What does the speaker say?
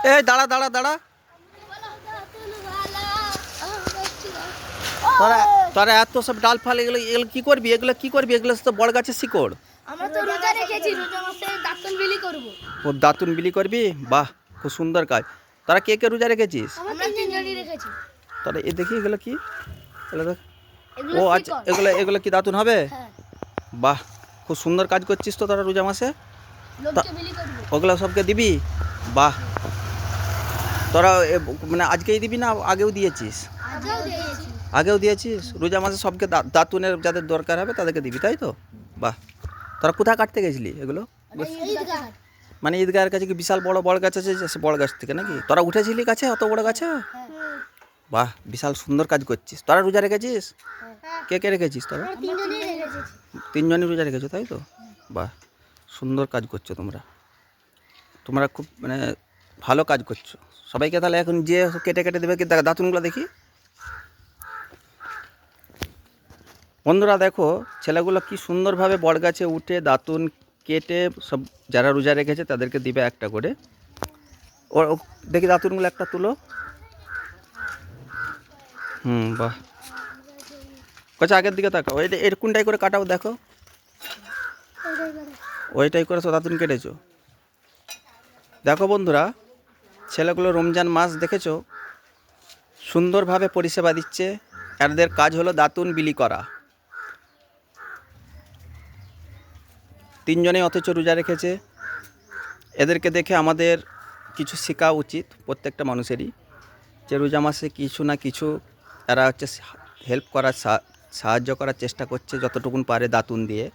এই দাঁড়া দাঁড়া দাঁড়া, তোরা তোরা এত সব ডাল ফাল এগুলো এগুলো কি করবি? এগুলো কি করবি? এগুলো তো বড় গাছের শিকড়। আমরা তো রোজা রেখেছি, রোজা মাসে দাঁতন বিলি করব। ও দাতুন বিলি করবি? বাহ, খুব সুন্দর কাজ। তোরা কে কে রোজা রেখেছিস? আমরা তিনজনই রেখেছি। তোরা এ দেখি এগুলো কি, এগুলো দেখ। এগুলো ও আচ্ছা, শিকড়। এগুলো এগুলো কি দাতুন হবে? হ্যাঁ, বাহ, খুব সুন্দর কাজ করছিস তো তোরা রোজা মাসে। লোককে বিলি করব। ওগুলো সবকে দিবি? বাহ, তোরা মানে আজকেই দিবি না আগেও দিয়েছিস? আগেও দিয়েছি। আগেও দিয়েছিস? রোজা মাসে সবকে দাতুনের যাদের দরকার হবে তাদেরকে দিবি, তাই তো? বাহ, তোরা কোথায় কাটতে গেছিলি এগুলো? ঈদগাহ। মানে ঈদগাহের কাছে কি বিশাল বড় বড় গাছ আছে, সে বড় গাছ থেকে নাকি তোরা উঠেছিলি গাছে, অত বড় গাছে? বাহ, বিশাল সুন্দর কাজ করছিস। তোরা রোজা রেখেছিস? কে কে রেখেছিস তোরা? আমরা তিনজনই রেখেছি। তিনজনই রোজা রেখেছো, তাই তো? বাহ, সুন্দর কাজ করছো তোমরা। তোমরা খুব মানে ভালো কাজ করছো। সবাইকে তাহলে এখন যে কেটে কেটে দেবে, কি দাঁতুনগুলো দেখি। বন্ধুরা দেখো, ছেলেগুলো কি সুন্দরভাবে বট গাছে উঠে দাতুন কেটে সব যারা রোজা রেখেছে তাদেরকে দিবে একটা করে। দেখি দাতুনগুলো একটা তুলো। বাহ, আচ্ছা আগের দিকে তাকাও, এটা এর কোনটাই করে কাটাও দেখো। ওইটাই করে তো দাতুন কেটেছো। দেখো বন্ধুরা, ছেলেগুলো রমজান মাস দেখেছো সুন্দরভাবে পরিষেবা দিচ্ছে। এদের কাজ হলো দাতুন বিলি করা। তিনজনেই অথচ রোজা রেখেছে। এদেরকে দেখে আমাদের কিছু শেখা উচিত প্রত্যেকটা মানুষেরই, যে রোজা মাসে কিছু না কিছু এরা হচ্ছে হেল্প করার, সাহায্য করার চেষ্টা করছে যতটুকুন পারে দাতুন দিয়ে।